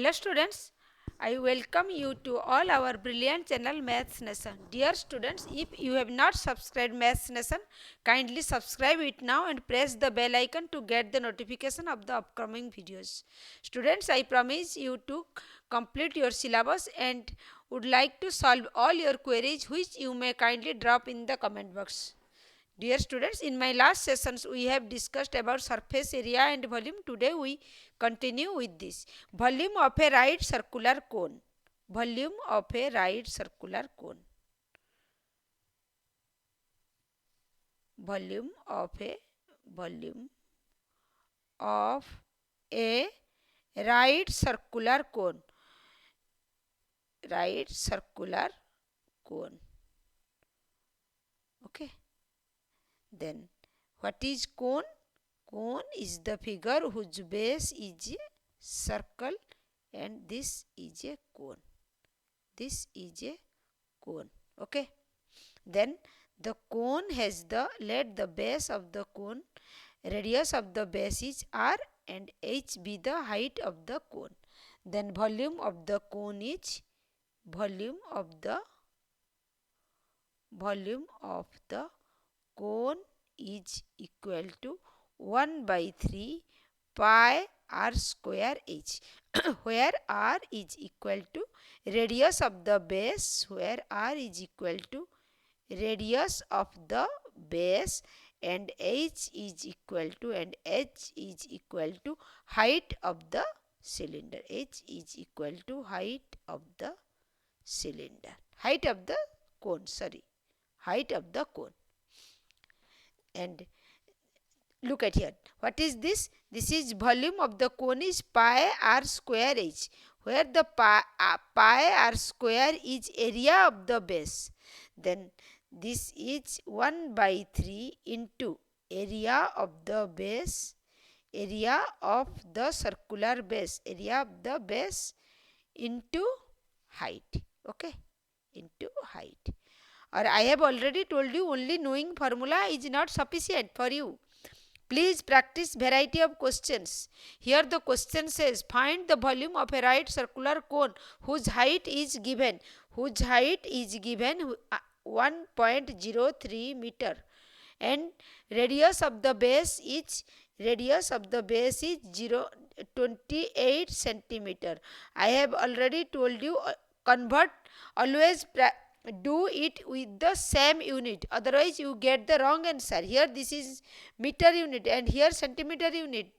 Hello students, I welcome you to all our brilliant channel Maths Nation. Dear students, if you have not subscribed Maths Nation, kindly subscribe it now and press the bell icon to get the notification of the upcoming videos. Students, I promise you to complete your syllabus and would like to solve all your queries which you may kindly drop in the comment box. Dear students, in my last sessions we have discussed about surface area and volume. Today we continue with this. Volume of a right circular cone. Volume of a right circular cone. Volume of a right circular cone. Right circular cone. Okay. Then what is cone? Cone is the figure whose base is a circle and this is a cone. This is a cone. Okay. Then the cone has let the base of the cone, radius of the base is r and h be the height of the cone. Then volume of the cone is volume of the cone is equal to 1 by 3 pi r square h, where r is equal to radius of the base, where r is equal to radius of the base, and h is equal to height of the cylinder. H is equal to height of the cylinder. Height of the cone, height of the cone. And look at here. What is this? This is volume of the cone is pi r square h, where the pi r square is area of the base. Then this is 1 by 3 into area of the base, area of the circular base, area of the base into height. Okay, into height. Or I have already told you only knowing formula is not sufficient for you. Please practice variety of questions. Here the question says find the volume of a right circular cone whose height is given. 1.03 meter and radius of the base is 28 centimeter. I have already told you convert, always do it with the same unit, otherwise you get the wrong answer. Here this is meter unit and here centimeter unit.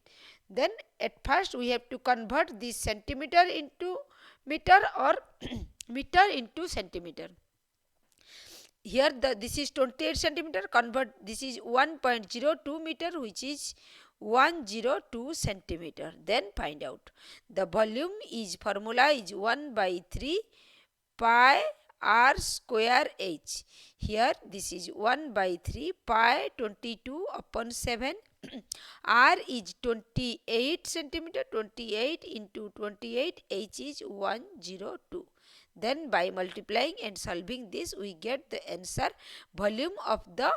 Then at first we have to convert this centimeter into meter or meter into centimeter. Here this is 28 centimeter, convert this is 1.02 meter, which is 102 centimeter. Then find out the volume is, formula is 1 by 3 pi r square h. Here this is 1 by 3 pi 22 upon 7. R is 28 centimeter, 28 into 28, h is 102. Then by multiplying and solving this we get the answer. Volume of the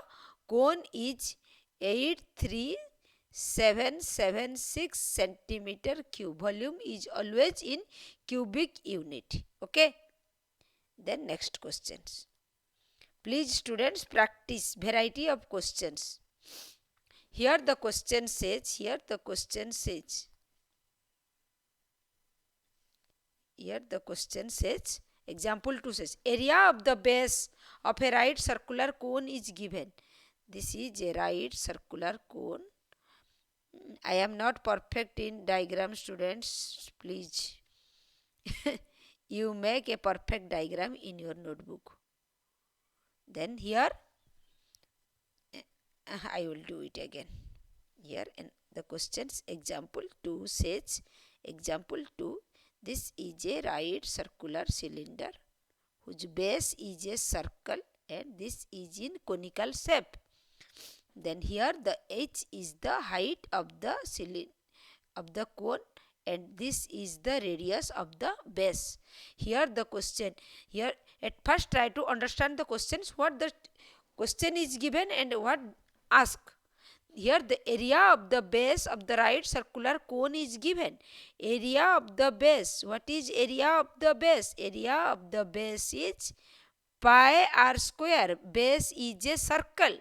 cone is 83776 centimeter cube. Volume is always in cubic unit. Okay. Then next questions. Please students practice variety of questions. Here the question says, example 2 says, area of the base of a right circular cone is given. This is a right circular cone. I am not perfect in diagram, students. Please you make a perfect diagram in your notebook. Then here I will do it again. Here in the questions, example 2 says, this is a right circular cylinder whose base is a circle and this is in conical shape. Then here the h is the height of the cone and this is the radius of the base. Here the question, here at first try to understand the questions, what the question is given and what ask. Here the area of the base of the right circular cone is given. Area of the base. What is area of the base? Area of the base is pi r square. Base is a circle,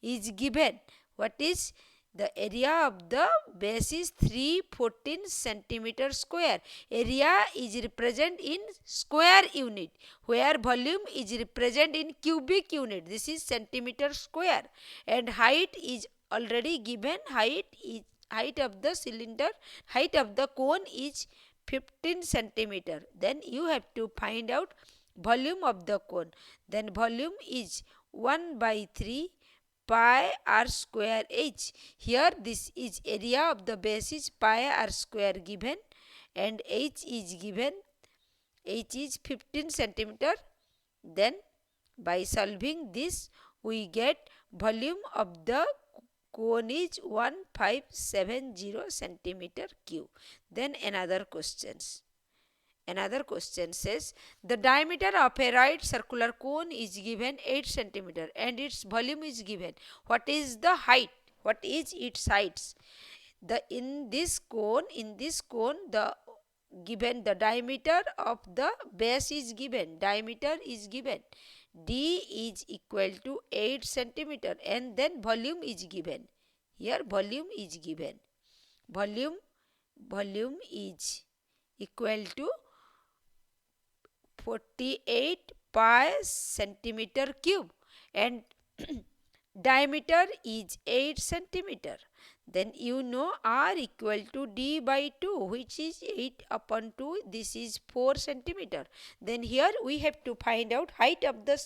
is given. What is the area of the base? Is 314 centimeter square. Area is represented in square unit, where volume is represented in cubic unit. This is centimeter square. And height is already given. Height of the cylinder, height of the cone is 15 centimeter. Then you have to find out volume of the cone. Then volume is 1 by 3 pi r square h. Here this is area of the base is pi r square given, and h is given. H is 15 centimeter. Then by solving this, we get volume of the cone is 1570 centimeter cube. Then another question says the diameter of a right circular cone is given 8 centimeter and its volume is given. What is the height? What is its height? In this cone the given the diameter of the base is given. Diameter is given. D is equal to 8 centimeter, and then volume is given. Here volume is given. Volume is equal to 48 pi centimeter cube, and diameter is 8 centimeter. Then you know R equal to D by 2, which is 8 upon 2. This is 4 centimeter. Then here we have to find out height of the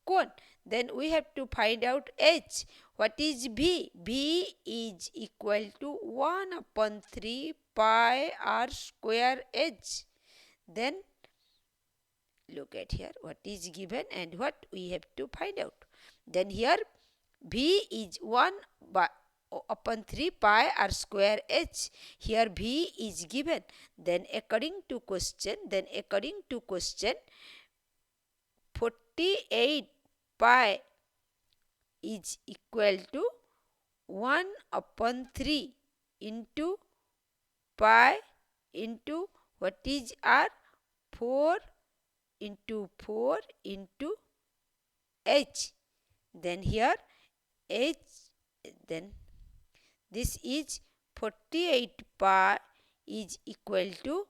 cone. Then we have to find out H. What is B? B is equal to 1 upon 3 pi r square H. Then look at here what is given and what we have to find out. Then here B is 1 upon 3 pi r square h. Here B is given. Then according to question 48 pi is equal to 1 upon 3 into pi into what is r? 4 into 4 into h. Then here h, then this is 48 pi is equal to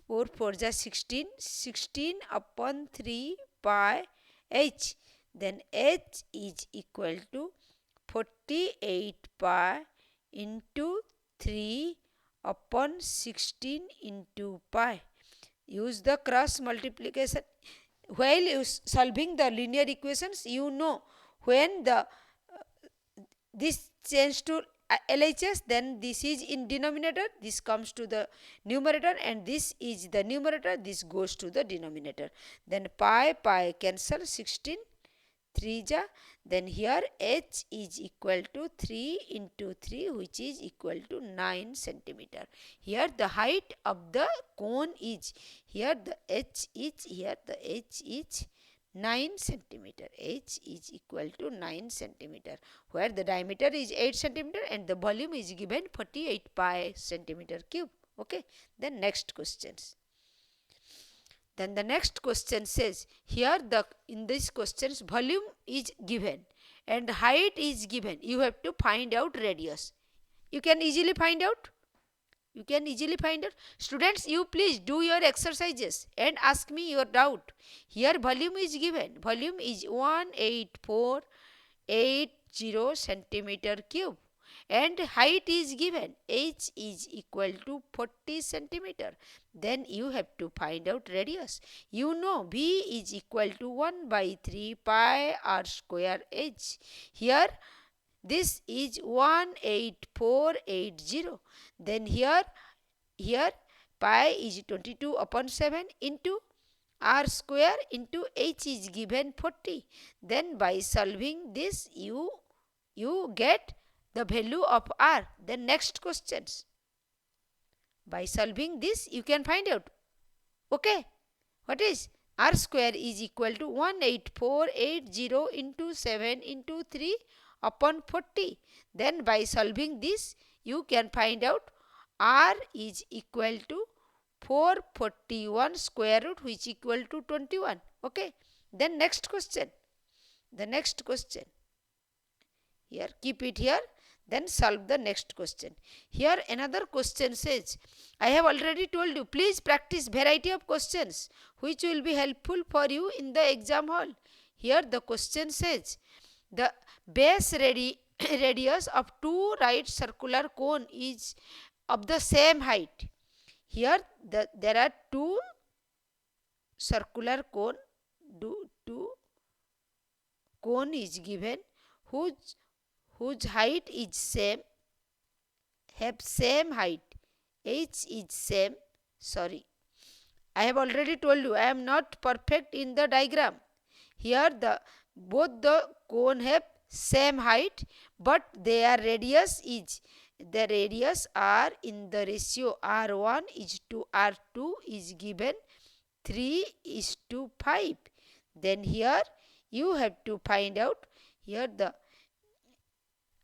4 4 is 16 upon 3 pi h. Then h is equal to 48 pi into 3 upon 16 into pi. Use the cross multiplication. While you solving the linear equations, you know when the this change to LHS, then this is in denominator, this comes to the numerator, and this is the numerator, this goes to the denominator. Then pi cancel, 16 3 ja. Then here h is equal to 3 into 3, which is equal to 9 centimeter. Here the height of the cone is, here the h is 9 centimeter. H is equal to 9 centimeter, where the diameter is 8 centimeter and the volume is given 48 pi centimeter cube. Okay. Then next questions. Then the next question says, here in this questions volume is given and height is given. You have to find out radius. You can easily find out. Students, you please do your exercises and ask me your doubt. Here volume is given. Volume is 18480 centimeter cube. And height is given. H is equal to 40 centimeter. Then you have to find out radius. You know B is equal to 1 by 3 pi r square h. Here this is 18480. Then here pi is 22 upon 7 into r square into h is given 40. Then by solving this you get the value of r. Then next questions. By solving this you can find out. Okay. What is r square is equal to 18480 into 7 into 3 upon 40. Then by solving this, you can find out r is equal to 441 square root, which equal to 21. Okay. Then next question. The next question. Here, keep it here. Then solve the next question. Here another question says, I have already told you, please practice variety of questions which will be helpful for you in the exam hall. Here the question says, the base radius of two right circular cone is of the same height. Here there are two circular cone, two cone is given whose height is same, have same height, h is same. Sorry, I have already told you I am not perfect in the diagram. Here both the cone have same height, but their radius are in the ratio r1 is to r2 is given 3:5. Then here you have to find out, here the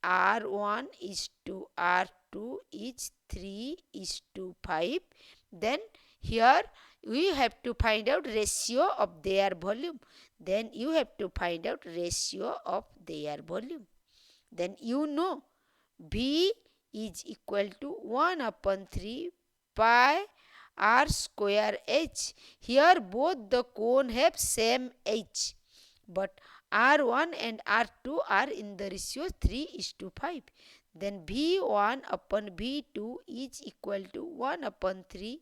r1 is to r2 is 3:5. Then here we have to find out ratio of their volume. Then you have to find out ratio of their volume. Then you know V is equal to 1 upon 3 pi r square h. Here both the cone have same h, but r1 and r2 are in the ratio 3:5. Then v1 upon v2 is equal to 1 upon 3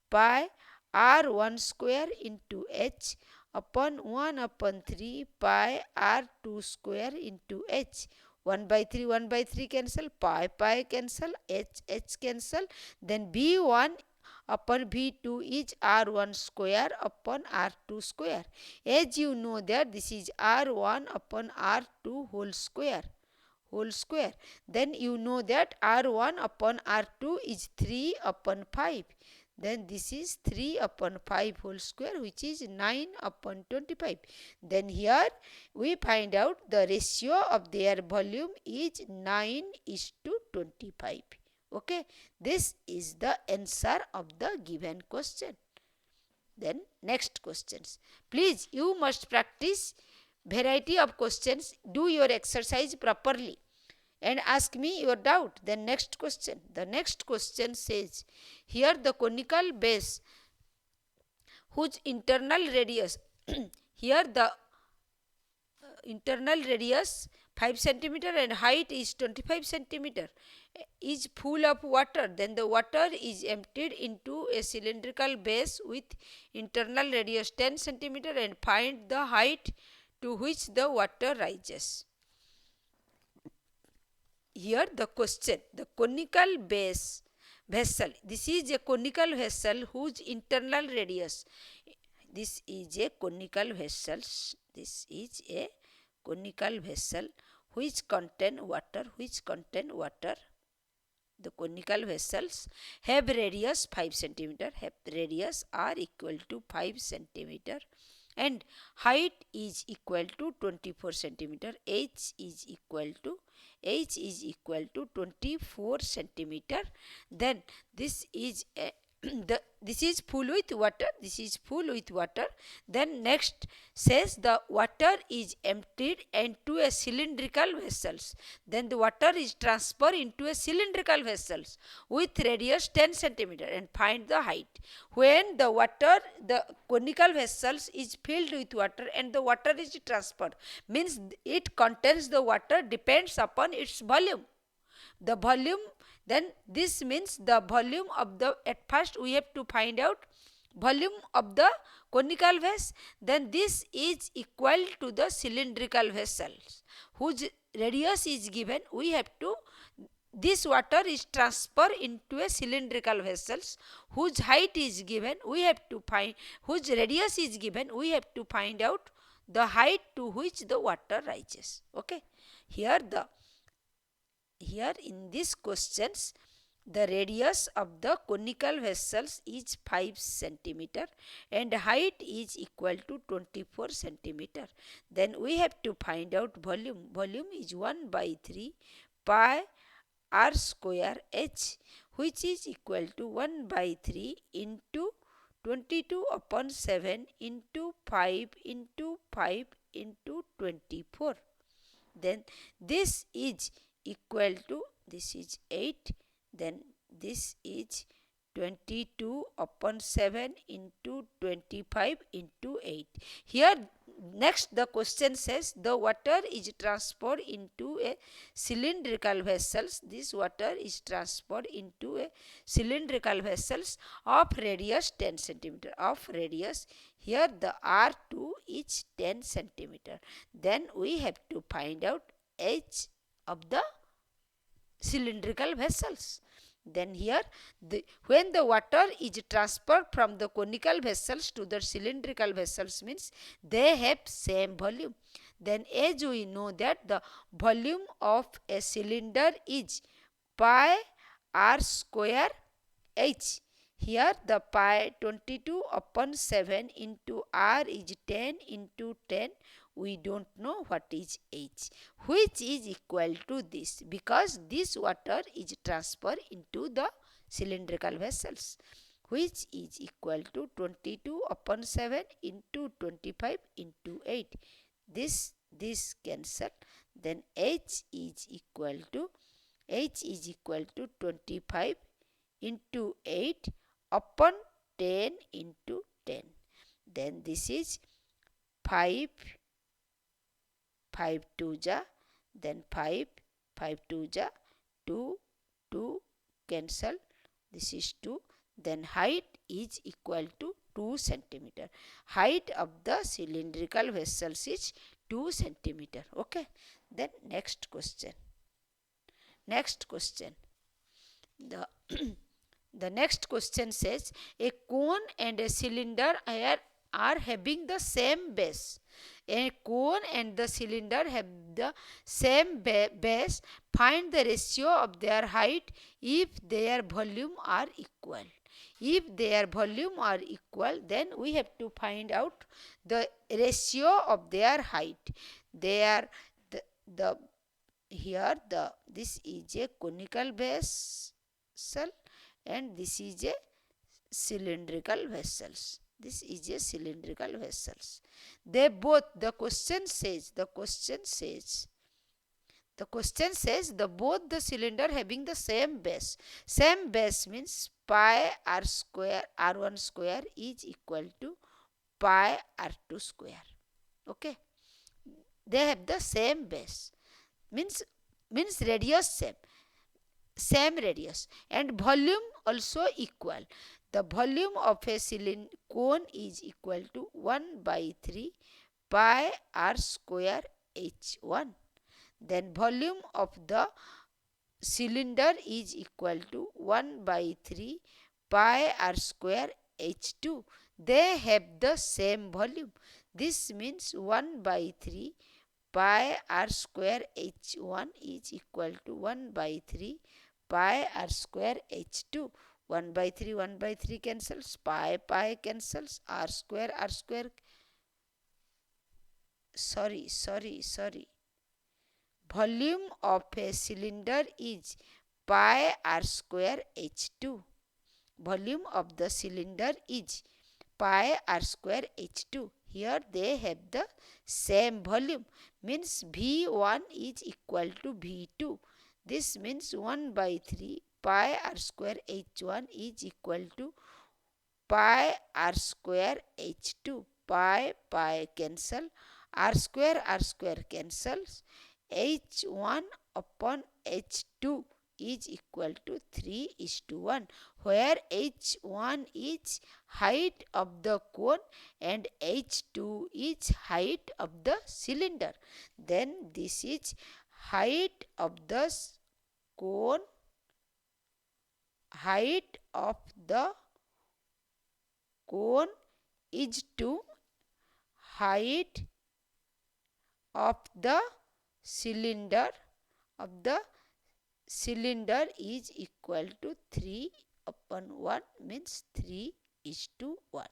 pi r1 square into h upon 1 upon 3 pi r2 square into h. 1 by 3 cancel, pi cancel, h cancel. Then v1 upon v2 is r1 square upon r2 square. As you know that this is r1 upon r2 whole square. Then you know that r1 upon r2 is 3 upon 5. Then this is 3 upon 5 whole square, which is 9 upon 25. Then here we find out the ratio of their volume is 9:25. Okay, this is the answer of the given question. Then next questions. Please, you must practice variety of questions. Do your exercise properly and ask me your doubt. Then next question. The next question says, here the conical base whose internal radius here the internal radius 5 centimeter and height is 25 centimeter is full of water. Then the water is emptied into a cylindrical base with internal radius 10 centimeter and find the height to which the water rises. Here the question, the conical base vessel, this is a conical vessel whose internal radius, this is a conical vessel which contain water, the conical vessels have radius 5 centimeter, have radius are equal to 5 centimeter and height is equal to 24 centimeter, h is equal to 24 centimeter. Then this is this is full with water. Then next says the water is emptied into a cylindrical vessels. Then the water is transferred into a cylindrical vessels with radius 10 centimeter and find the height. When the conical vessels is filled with water and the water is transferred, means it contains the water, depends upon its volume. The volume, then this means the volume of the, at first we have to find out volume of the conical vessel. Then this is equal to the cylindrical vessels whose radius is given. We have to, this water is transferred into a cylindrical vessels whose height is given. We have to find, whose radius is given. We have to find out the height to which the water rises. Okay, here in these questions The radius of the conical vessels is 5 centimeter and height is equal to 24 centimeter. Then we have to find out volume. Volume is 1 by 3 pi r square h, which is equal to 1 by 3 into 22 upon 7 into 5 into 5 into 24. Then this is equal to, this is 8, then this is 22 upon 7 into 25 into 8. Here next the question says the water is transferred into a cylindrical vessels. This water is transferred into a cylindrical vessels of radius 10 centimeter. Of radius, here the R2 is 10 centimeter. Then we have to find out H of the cylindrical vessels. Then here when the water is transferred from the conical vessels to the cylindrical vessels means they have same volume. Then as we know that the volume of a cylinder is pi r square h. Here the pi 22 upon 7 into r is 10 into 10. We don't know what is h, which is equal to this, because this water is transferred into the cylindrical vessels, which is equal to 22 upon 7 into 25 into 8. This cancel. Then h is equal to 25 into 8 upon 10 into 10. Then this is 5 2 ja, then 5 2 ja, 2 cancel, this is 2. Then height is equal to 2 centimeter. Height of the cylindrical vessels is 2 centimeter. Okay. Then next question. The the next question says a cone and a cylinder are having the same base. A cone and the cylinder have the same base. Find the ratio of their height if their volume are equal. If their volume are equal, then we have to find out the ratio of their height. This is a conical vessel and this is a cylindrical vessels. This is a cylindrical vessels. They both, the question says both the cylinder having the same base. Same base means pi r square, r1 square is equal to pi r2 square. Okay. They have the same base. Means radius same radius, and volume also equal. The volume of a cone is equal to 1 by 3 pi r square h1. Then volume of the cylinder is equal to 1 by 3 pi r square h2. They have the same volume. This means 1 by 3 pi r square h1 is equal to 1 by 3 pi r square h2. 1 by 3 cancels, pi cancels, r square sorry. Volume of a cylinder is pi r square h2. Volume of the cylinder is pi r square h2. Here they have the same volume, means V1 is equal to V2. This means 1 by 3 pi r square h1 is equal to pi r square h2. Pi cancel, r square cancels, h1 upon h2 is equal to 3:1, where h1 is height of the cone and h2 is height of the cylinder. Then this is height of the cone, height of the cone is 2, height of the cylinder cylinder is equal to 3 upon 1 means 3:1.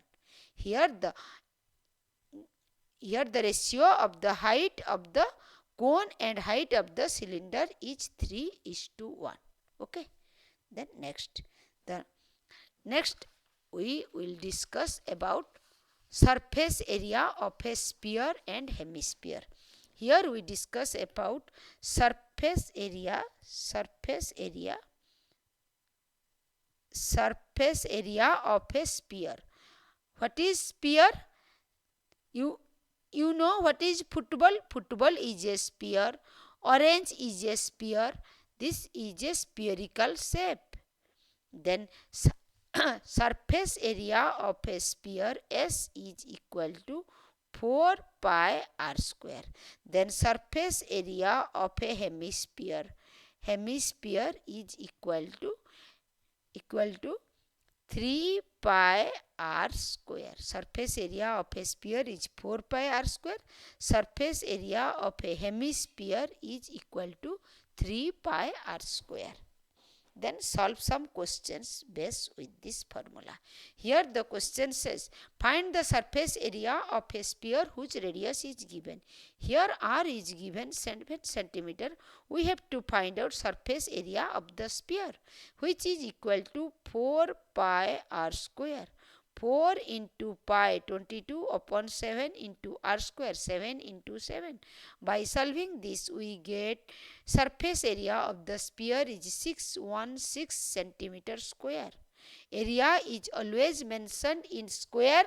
Here the ratio of the height of the cone and height of the cylinder is 3:1. Okay. Then next we will discuss about surface area of a sphere and hemisphere. Here we discuss about surface area of a sphere. What is sphere? You know what is football? Football is a sphere. Orange is a sphere. This is a spherical shape. Then surface area of a sphere S is equal to 4 pi r square. Then surface area of a hemisphere is equal to 3 pi r square. Surface area of a sphere is 4 pi r square. Surface area of a hemisphere is equal to 3 pi r square. Then solve some questions based with this formula. Here the question says, find the surface area of a sphere whose radius is given. Here r is given 7 centimeter. We have to find out surface area of the sphere, which is equal to 4 pi r square. 4 into pi 22 upon 7 into r square, 7 into 7. By solving this we get surface area of the sphere is 616 centimeter square. Area is always mentioned in square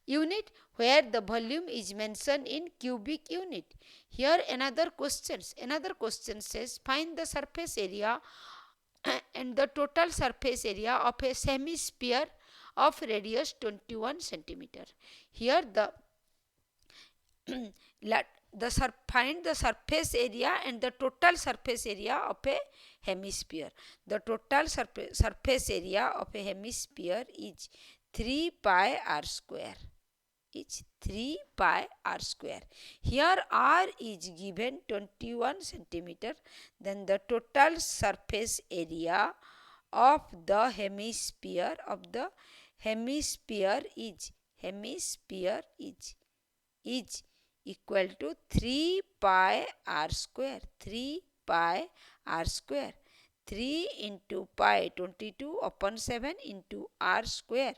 unit where the volume is mentioned in cubic unit. Here another question says, find the surface area and the total surface area of a hemisphere of radius 21 centimeter. Here find the surface area and the total surface area of a hemisphere. The total surface area of a hemisphere is 3 pi r square. It's 3 pi r square. Here r is given 21 centimeter. Then the total surface area of the hemisphere is equal to 3 pi r square. 3 pi r square. 3 into pi 22 upon 7 into r square,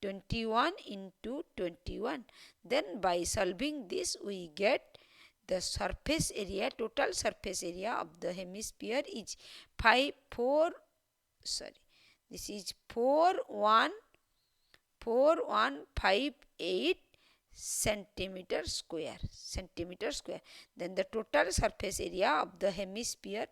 21 into 21. Then by solving this we get the surface area, total surface area of the hemisphere is 4158 centimeter square. Then the total surface area of the hemisphere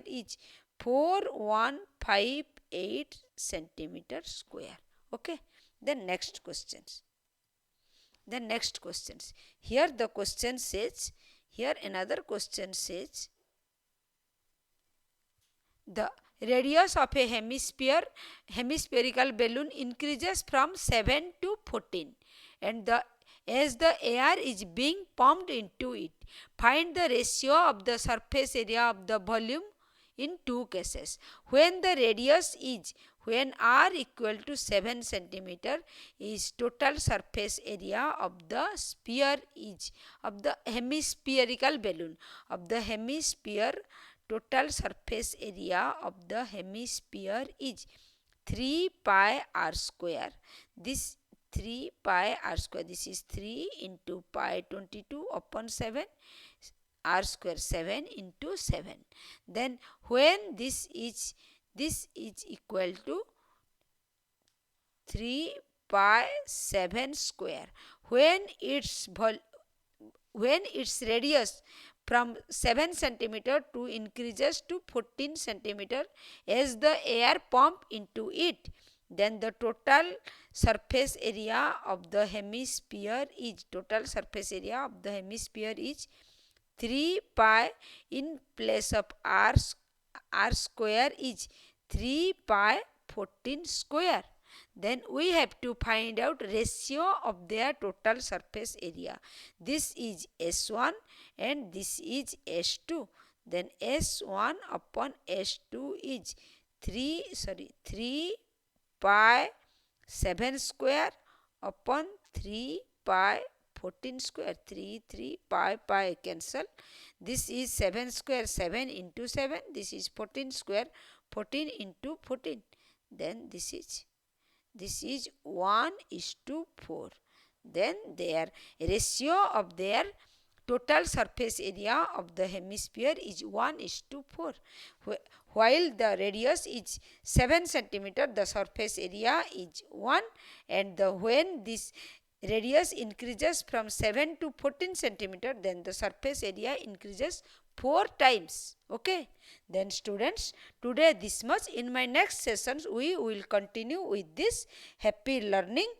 is 4158 centimeter square. Okay. Then next questions. Here the question says, another question says, the radius of a hemispherical balloon increases from 7 to 14 and as the air is being pumped into it. Find the ratio of the surface area of the volume in two cases. When r equal to 7 centimeter is total surface area of the sphere of the hemispherical balloon of the hemisphere. Total surface area of the hemisphere is 3 pi r square. This 3 pi r square. This is 3 into pi 22 upon 7 r square, 7 into 7. Then when this is equal to 3 pi 7 square. When its radius from 7 centimeter to increases to 14 centimeter as the air pump into it, then the total surface area of the hemisphere is 3 pi in place of r square is 3 pi 14 square. then we have to find out ratio of their total surface area. This is S1 and this is S2. Then S1 upon S2 is 3 pi 7 square upon 3 pi 14 square. 3 pi cancel. This is 7 square, 7 into 7. This is 14 square, 14 into 14. Then this is 1:4. Then their ratio of their total surface area of the hemisphere is 1:4. While the radius is 7 centimeter, the surface area is 1, and when this radius increases from 7 to 14 centimeter, then the surface area increases 4 times. Okay. Then students, today this much. In my next sessions we will continue with this. Happy learning.